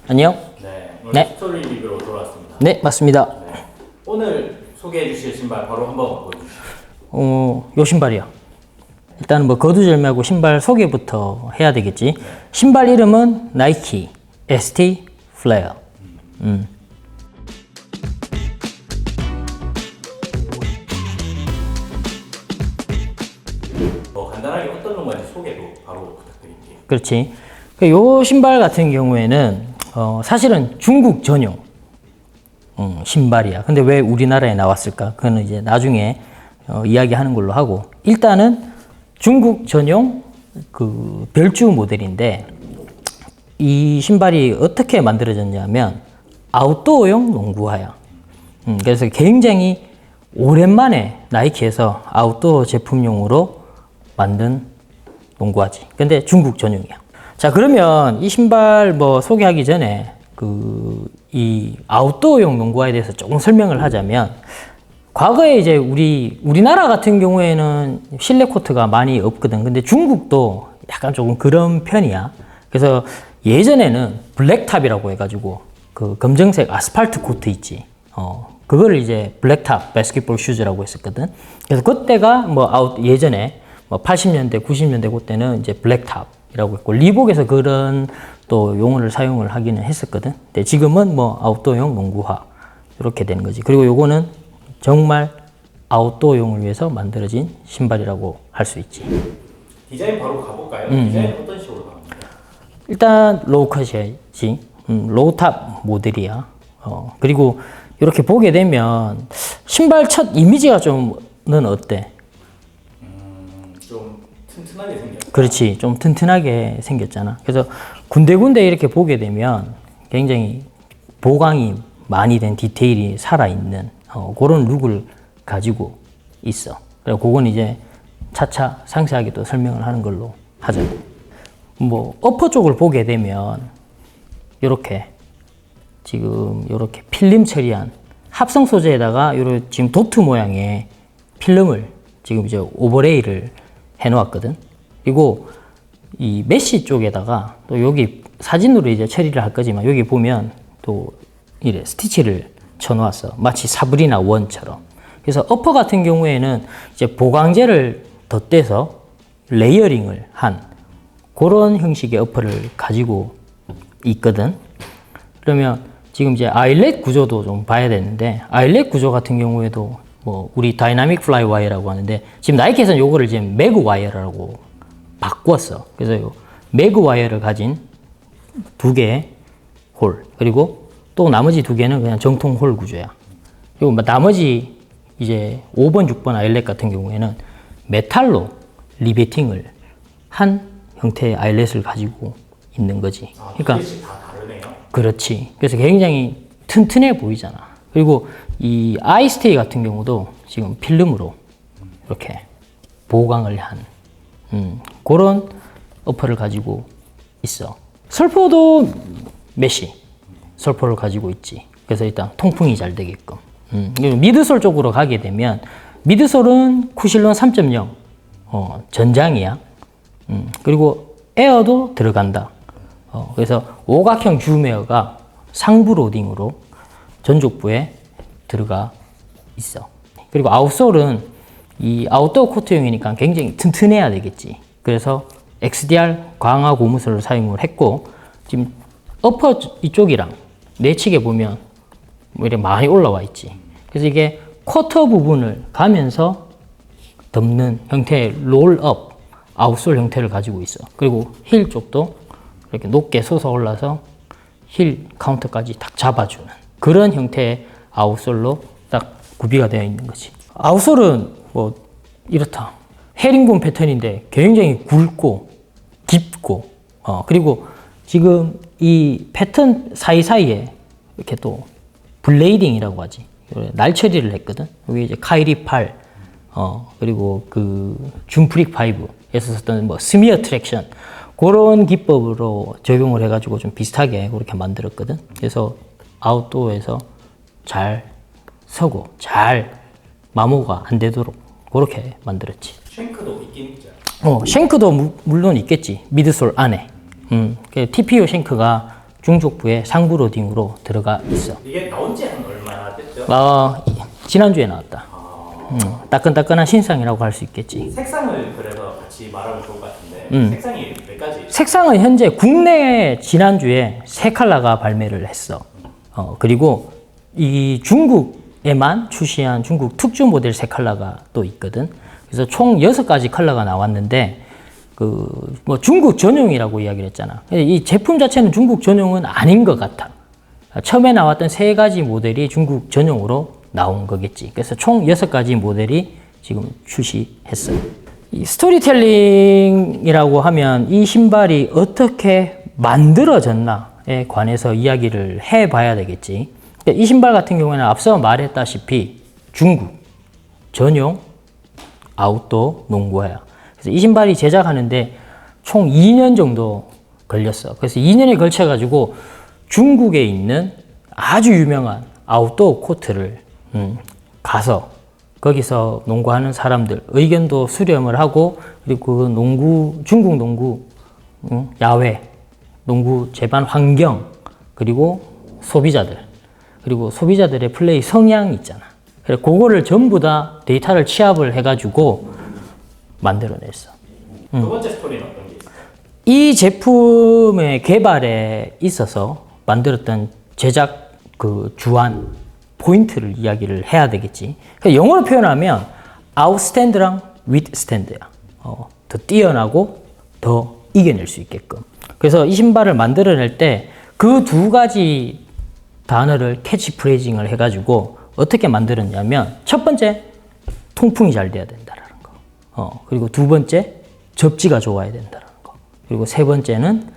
안녕. 네, 오늘 네. 스토리 리뷰로 돌아왔습니다. 네, 맞습니다. 네. 오늘 소개해 주실 신발 바로 한번 보여주시죠. 요 신발이요. 일단은 뭐 거두절미하고 신발 소개부터 해야 되겠지. 신발 이름은 나이키 ST 플레어. 간단하게 어떤 농구인지 소개도 바로 부탁드릴게요. 그렇지. 요 신발 같은 경우에는 사실은 중국 전용 신발이야. 근데 왜 우리나라에 나왔을까? 그거는 이제 나중에 이야기하는 걸로 하고, 일단은 중국 전용 그 별주 모델인데, 이 신발이 어떻게 만들어졌냐면 아웃도어용 농구화야. 그래서 굉장히 오랜만에 나이키에서 아웃도어 제품용으로 만든 농구화지. 근데 중국 전용이야. 자, 그러면 이 신발 뭐 소개하기 전에 이 아웃도어용 농구화에 대해서 조금 설명을 하자면, 과거에 이제 우리나라 같은 경우에는 실내 코트가 많이 없거든. 근데 중국도 약간 조금 그런 편이야. 그래서 예전에는 블랙탑이라고 해가지고 그 검정색 아스팔트 코트 있지. 그거를 이제 블랙탑 바스켓볼 슈즈라고 했었거든. 그래서 그때가 예전에 80년대, 90년대 그때는 이제 블랙탑이라고 했고, 리복에서 그런 또 용어를 사용을 하기는 했었거든. 근데 지금은 아웃도어용 농구화 이렇게 되는 거지. 그리고 요거는 정말 아웃도어용을 위해서 만들어진 신발이라고 할 수 있지. 디자인 바로 가볼까요? 디자인 어떤 식으로 가볼까요? 일단 로우컷이지. 로우탑 모델이야. 그리고 이렇게 보게 되면 신발 첫 이미지가 좀는 어때? 좀 튼튼하게 생겼어요. 그렇지. 좀 튼튼하게 생겼잖아. 그래서 군데군데 이렇게 보게 되면 굉장히 보강이 많이 된 디테일이 살아있는 그런 룩을 가지고 있어. 그리고 그건 이제 차차 상세하게 또 설명을 하는 걸로 하자고. 어퍼 쪽을 보게 되면 이렇게 지금 이렇게 필름 처리한 합성 소재에다가 이런 지금 도트 모양의 필름을 지금 이제 오버레이를 해놓았거든. 그리고 이 메쉬 쪽에다가 또 여기 사진으로 이제 처리를 할 거지만, 여기 보면 또 이래 스티치를 쳐놓았어. 마치 사브리나 원처럼. 그래서 어퍼 같은 경우에는 이제 보강제를 덧대서 레이어링을 한 그런 형식의 어퍼를 가지고 있거든. 그러면 지금 이제 아일렛 구조도 좀 봐야 되는데, 아일렛 구조 같은 경우에도 우리 다이나믹 플라이 와이어라고 하는데, 지금 나이키에서는 요거를 지금 매그 와이어라고 바꿨어. 그래서 요 매그 와이어를 가진 두 개의 홀, 그리고 또 나머지 두 개는 그냥 정통 홀 구조야. 그리고 나머지 이제 5번, 6번 아일렛 같은 경우에는 메탈로 리베팅을 한 형태의 아일렛을 가지고 있는 거지. 그러니까 다 다르네요. 그렇지. 그래서 굉장히 튼튼해 보이잖아. 그리고 이 아이스테이 같은 경우도 지금 필름으로 이렇게 보강을 한 그런 어퍼를 가지고 있어. 설포도 메쉬 설포를 가지고 있지. 그래서 일단 통풍이 잘 되게끔. 그리고 미드솔 쪽으로 가게 되면, 미드솔은 쿠실론 3.0 전장이야. 그리고 에어도 들어간다. 그래서 오각형 줌웨어가 상부 로딩으로 전족부에 들어가 있어. 그리고 아웃솔은 이 아웃도어 코트용이니까 굉장히 튼튼해야 되겠지. 그래서 XDR 강화 고무솔을 사용을 했고, 지금 어퍼 이쪽이랑 내측에 보면 이렇게 많이 올라와 있지. 그래서 이게 쿼터 부분을 가면서 덮는 형태의 롤업 아웃솔 형태를 가지고 있어. 그리고 힐 쪽도 이렇게 높게 솟아 올라서 힐 카운터까지 딱 잡아주는 그런 형태의 아웃솔로 딱 구비가 되어 있는 거지. 아웃솔은 이렇다. 헤링본 패턴인데 굉장히 굵고 깊고, 그리고 지금 이 패턴 사이사이에 이렇게 또 블레이딩이라고 하지. 날 처리를 했거든. 여기 이제 카이리 8, 그리고 그 줌프릭 5에서 썼던 스미어 트랙션, 그런 기법으로 적용을 해가지고 좀 비슷하게 그렇게 만들었거든. 그래서 아웃도어에서 잘 서고 잘 마모가 안 되도록 그렇게 만들었지. 쉔크도 있긴 있죠. 쉔크도 물론 있겠지. 미드솔 안에. TPU 쉔크가 중족부의 상부 로딩으로 들어가 있어. 이게 나온 지 한 얼마나 됐죠? 지난주에 나왔다. 따끈따끈한 신상이라고 할 수 있겠지. 색상을 그래서 같이 말하면 좋을 것 같은데 색상이 몇 가지? 색상은 현재 국내에 지난주에 세 컬러가 발매를 했어. 그리고 이 중국에만 출시한 중국 특주 모델 세 컬러가 또 있거든. 그래서 총 6가지 컬러가 나왔는데 뭐 중국 전용이라고 이야기를 했잖아. 이 제품 자체는 중국 전용은 아닌 것 같아. 처음에 나왔던 3가지 모델이 중국 전용으로 나온 거겠지. 그래서 총 6가지 모델이 지금 출시했어요. 이 스토리텔링이라고 하면 이 신발이 어떻게 만들어졌나에 관해서 이야기를 해봐야 되겠지. 이 신발 같은 경우에는 앞서 말했다시피 중국 전용 아웃도어 농구화야. 그래서 이 신발이 제작하는데 총 2년 정도 걸렸어. 그래서 2년에 걸쳐가지고 중국에 있는 아주 유명한 아웃도어 코트를 가서 거기서 농구하는 사람들 의견도 수렴을 하고, 그리고 그 중국 농구 야외 농구 제반 환경, 그리고 소비자들의 플레이 성향 있잖아. 그래서 그거를 전부 다 데이터를 취합을 해가지고 만들어냈어. 두 번째 스토리는 어떤 게 있어요? 이 제품의 개발에 있어서 만들었던 제작 주안 포인트를 이야기를 해야 되겠지. 영어로 표현하면 outstand랑 withstand야. 더 뛰어나고 더 이겨낼 수 있게끔. 그래서 이 신발을 만들어낼 때 그 2가지 단어를 캐치프레이징을 해가지고 어떻게 만들었냐면, 첫 번째 통풍이 잘 돼야 된다라는 거. 그리고 2번째 접지가 좋아야 된다라는 거. 그리고 3번째는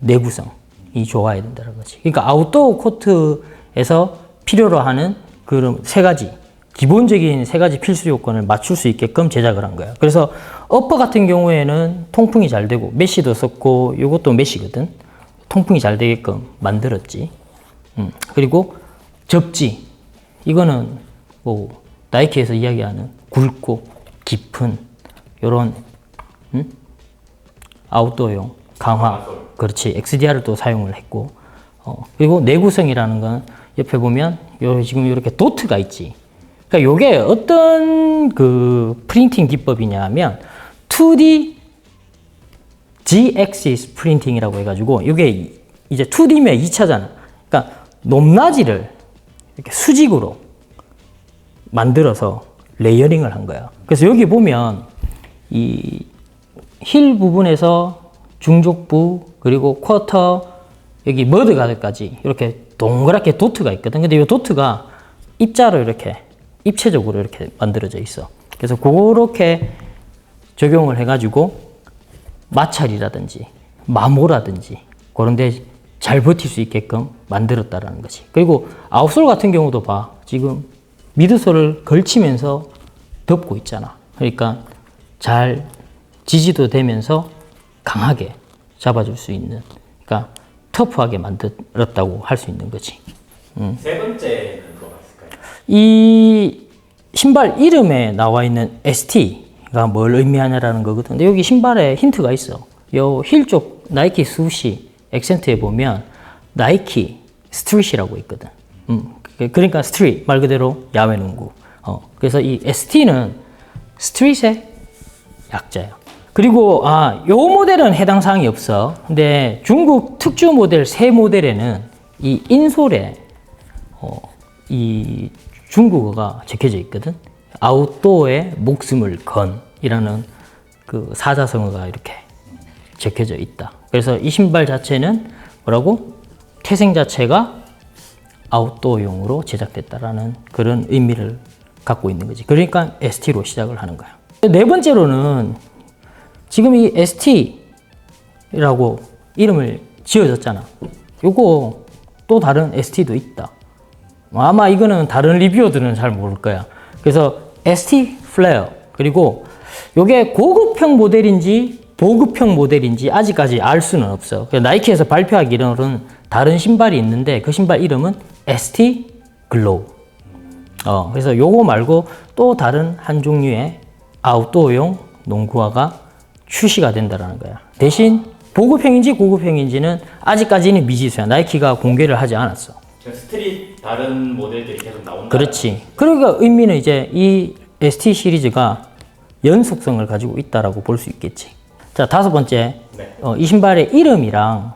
내구성이 좋아야 된다는 거지. 그러니까 아웃도어 코트에서 필요로 하는 그런 3가지, 기본적인 3가지 필수 요건을 맞출 수 있게끔 제작을 한 거야. 그래서 어퍼 같은 경우에는 통풍이 잘 되고, 메쉬도 썼고, 이것도 메쉬거든. 통풍이 잘 되게끔 만들었지. 그리고 접지, 이거는 뭐 나이키에서 이야기하는 굵고 깊은 요런 아웃도어용 강화, 그렇지, XDR을 또 사용을 했고, 그리고 내구성이라는 건 옆에 보면 지금 이렇게 도트가 있지. 그러니까 요게 어떤 프린팅 기법이냐면 2D G-axis 프린팅이라고 해가지고, 이게 이제 2D면 2차잖아. 그러니까 높낮이를 이렇게 수직으로 만들어서 레이어링을 한 거야. 그래서 여기 보면 이 힐 부분에서 중족부, 그리고 쿼터, 여기 머드 가드까지 이렇게 동그랗게 도트가 있거든. 근데 이 도트가 입자로 이렇게 입체적으로 이렇게 만들어져 있어. 그래서 그렇게 적용을 해가지고 마찰이라든지 마모라든지 그런데 잘 버틸 수 있게끔 만들었다라는 거지. 그리고 아웃솔 같은 경우도 봐. 지금 미드솔을 걸치면서 덮고 있잖아. 그러니까 잘 지지도 되면서 강하게 잡아줄 수 있는, 그러니까 터프하게 만들었다고 할 수 있는 거지. 세 번째는 뭐가 있을까요? 이 신발 이름에 나와 있는 ST가 뭘 의미하냐라는 거거든. 근데 여기 신발에 힌트가 있어. 요 힐 쪽 나이키 스우시 액센트에 보면 나이키 스트릿이라고 있거든. 그러니까 스트릿 말 그대로 야외 농구. 그래서 이 ST는 스트릿의 약자야. 그리고 요 모델은 해당 사항이 없어. 근데 중국 특주 모델 새 모델에는 이 인솔에 이 중국어가 적혀져 있거든. 아웃도어에 목숨을 건이라는 사자성어가 이렇게 적혀져 있다. 그래서 이 신발 자체는 뭐라고? 태생 자체가 아웃도어용으로 제작됐다라는 그런 의미를 갖고 있는 거지. 그러니까 ST로 시작을 하는 거야. 네 번째로는 지금 이 ST라고 이름을 지어졌잖아. 요거 또 다른 ST도 있다. 아마 이거는 다른 리뷰어들은 잘 모를 거야. 그래서 ST 플레어, 그리고 요게 고급형 모델인지 보급형 모델인지 아직까지 알 수는 없어. 나이키에서 발표하기로는 다른 신발이 있는데 그 신발 이름은 ST 글로우. 그래서 요거 말고 또 다른 한 종류의 아웃도어용 농구화가 출시가 된다라는 거야. 대신 보급형인지 고급형인지는 아직까지는 미지수야. 나이키가 공개를 하지 않았어. 지금 스트릿 다른 모델들이 계속 나온다. 그렇지. 그러니까 의미는 이제 이 ST 시리즈가 연속성을 가지고 있다라고 볼 수 있겠지. 자, 다섯 번째. 네. 이 신발의 이름이랑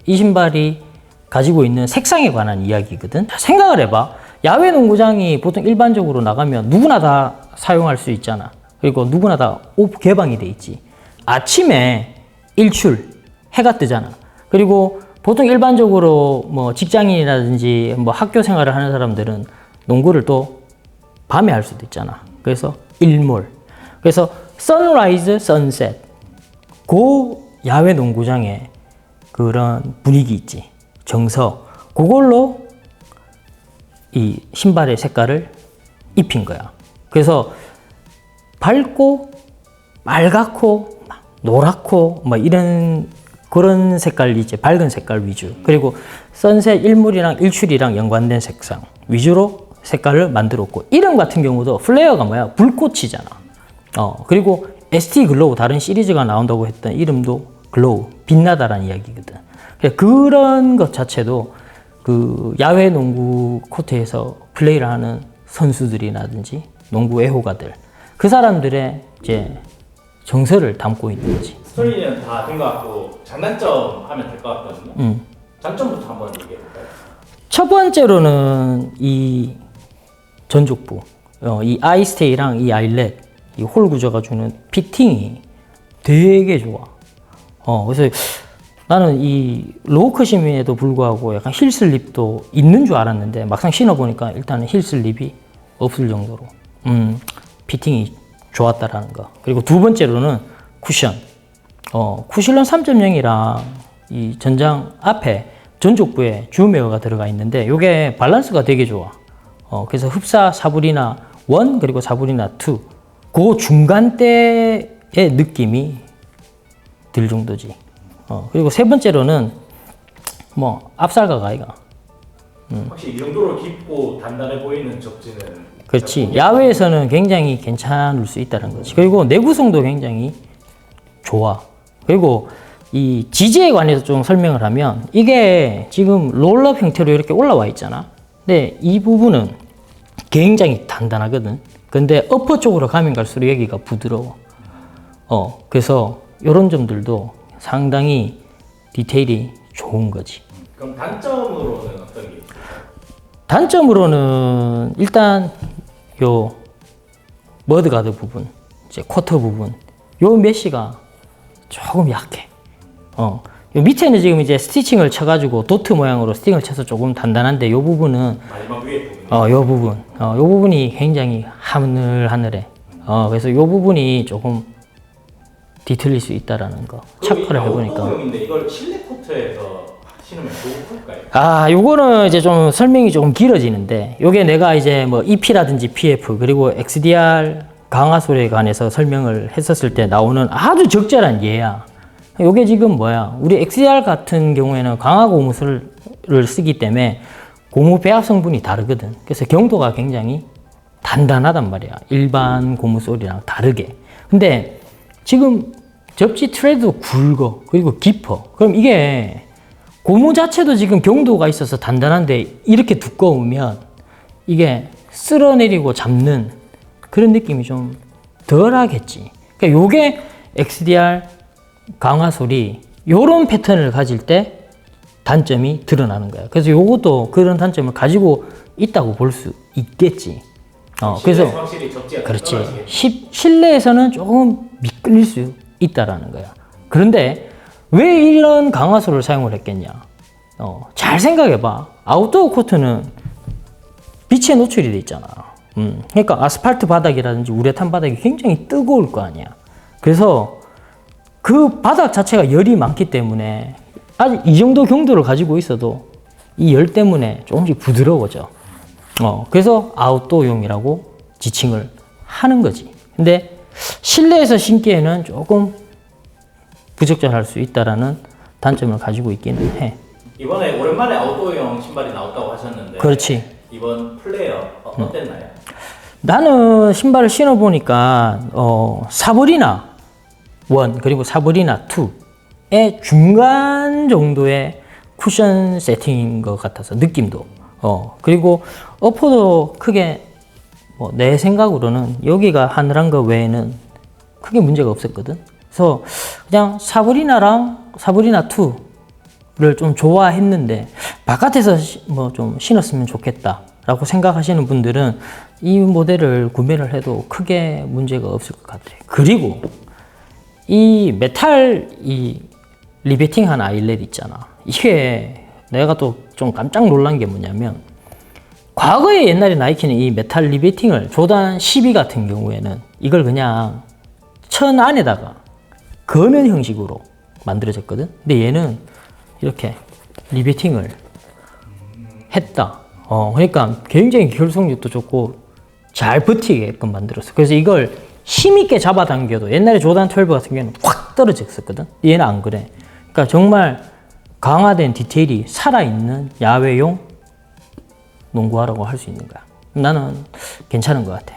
이 신발이 가지고 있는 색상에 관한 이야기거든. 자, 생각을 해봐. 야외 농구장이 보통 일반적으로 나가면 누구나 다 사용할 수 있잖아. 그리고 누구나 다 개방이 돼 있지. 아침에 일출, 해가 뜨잖아. 그리고 보통 일반적으로 뭐 직장인이라든지 뭐 학교 생활을 하는 사람들은 농구를 또 밤에 할 수도 있잖아. 그래서 일몰. 그래서 선라이즈, 선셋. 그 야외 농구장에 그런 분위기 있지. 정서. 그걸로 이 신발의 색깔을 입힌 거야. 그래서 밝고 빨갛고 노랗고 뭐 이런 그런 색깔이 이제 밝은 색깔 위주. 그리고 선셋 일몰이랑 일출이랑 연관된 색상 위주로 색깔을 만들었고, 이름 같은 경우도 플레어가 뭐야? 불꽃이잖아. 그리고 ST 글로우, 다른 시리즈가 나온다고 했던 이름도 글로우, 빛나다라는 이야기거든. 그런 것 자체도 그 야외 농구 코트에서 플레이를 하는 선수들이라든지 농구 애호가들, 그 사람들의 이제 정서를 담고 있는 거지. 스토리는 다 된 것 같고 장단점 하면 될 것 같거든요. 장점부터 한번 얘기해 볼까요? 첫 번째로는 이 전족부, 이 아이스테이랑 이 아일렛, 이 홀 구조가 주는 피팅이 되게 좋아. 그래서 나는 이 로우컷임에도 불구하고 약간 힐슬립도 있는 줄 알았는데 막상 신어보니까 일단은 힐슬립이 없을 정도로 피팅이 좋았다라는 거. 그리고 두 번째로는 쿠션. 쿠실런 3.0이랑 이 전장 앞에 전족부에 주메어가 들어가 있는데 이게 밸런스가 되게 좋아. 그래서 흡사 사브리나 1 그리고 사브리나 2 그 중간대의 느낌이 들 정도지. 그리고 세 번째로는 뭐 앞살각 아이가. 확실히 이 정도로 깊고 단단해 보이는 접지는. 그렇지. 야외에서는 굉장히 괜찮을 수 있다는 거지. 그리고 내구성도 굉장히 좋아. 그리고 이 지지에 관해서 좀 설명을 하면 이게 지금 롤업 형태로 이렇게 올라와 있잖아. 근데 이 부분은 굉장히 단단하거든. 근데 어퍼 쪽으로 가면 갈수록 여기가 부드러워. 그래서 이런 점들도 상당히 디테일이 좋은 거지. 그럼 단점으로는 어떤 게 있을까요? 단점으로는 일단 요 머드가드 부분, 이제 쿼터 부분, 요 메쉬가 조금 약해. 요 밑에는 지금 이제 스티칭을 쳐가지고 도트 모양으로 스팅을 쳐서 조금 단단한데 요 부분은 마지막 위에 부분. 요 부분이 굉장히 하늘하늘해. 그래서 요 부분이 조금 뒤틀릴 수 있다라는 거 체크를 해보니까. 아웃도어용인데 이걸 실내 코트에서 신으면 좋을까요? 요거는 이제 좀 설명이 조금 길어지는데, 요게 내가 이제 뭐 EP라든지 PF 그리고 XDR 강화솔에 관해서 설명을 했었을 때 나오는 아주 적절한 예야. 요게 지금 뭐야? 우리 XDR 같은 경우에는 강화 고무술을 쓰기 때문에 고무 배합 성분이 다르거든. 그래서 경도가 굉장히 단단하단 말이야. 일반 고무솔이랑 다르게. 근데 지금 접지 트레드도 굵어. 그리고 깊어. 그럼 이게 고무 자체도 지금 경도가 있어서 단단한데 이렇게 두꺼우면 이게 쓸어내리고 잡는 그런 느낌이 좀 덜 하겠지. 그러니까 요게 XDR 강화솔이 요런 패턴을 가질 때 단점이 드러나는 거야. 그래서 요것도 그런 단점을 가지고 있다고 볼 수 있겠지. 그래서 확실히 접지가 그렇지. 떨어지겠죠. 실내에서는 조금 미끌릴 수 있다라는 거야. 그런데 왜 이런 강화솔을 사용을 했겠냐? 잘 생각해봐. 아웃도어 코트는 빛에 노출이 돼 있잖아. 그러니까 아스팔트 바닥이라든지 우레탄 바닥이 굉장히 뜨거울 거 아니야. 그래서 그 바닥 자체가 열이 많기 때문에 아직 이 정도 경도를 가지고 있어도 이 열 때문에 조금씩 부드러워져. 그래서 아웃도어용이라고 지칭을 하는 거지. 근데 실내에서 신기에는 조금 부적절할 수 있다라는 단점을 가지고 있기는 해. 이번에 오랜만에 아웃도어용 신발이 나왔다고 하셨는데. 그렇지. 이번 플레이어 어땠나요? 나는 신발을 신어보니까 사브리나 1 그리고 사브리나 2 중간 정도의 쿠션 세팅인 것 같아서 느낌도. 그리고 어퍼도 크게 뭐 내 생각으로는 여기가 하늘한 거 외에는 크게 문제가 없었거든. 그래서 그냥 사브리나랑 사브리나 2를 좀 좋아했는데 바깥에서 뭐 좀 신었으면 좋겠다라고 생각하시는 분들은 이 모델을 구매를 해도 크게 문제가 없을 것 같아요. 그리고 이 메탈 이 리베팅한 아일렛 있잖아. 이게 내가 또 좀 깜짝 놀란 게 뭐냐면 과거에 옛날에 나이키는 이 메탈 리베팅을 조던 12 같은 경우에는 이걸 그냥 천 안에다가 거면 형식으로 만들어졌거든. 근데 얘는 이렇게 리베팅을 했다. 그러니까 굉장히 결속력도 좋고 잘 버티게끔 만들었어. 그래서 이걸 힘있게 잡아당겨도 옛날에 조던 12 같은 경우는 확 떨어졌었거든. 얘는 안 그래. 그러니까 정말 강화된 디테일이 살아있는 야외용 농구화라고 할 수 있는 거야. 나는 괜찮은 것 같아.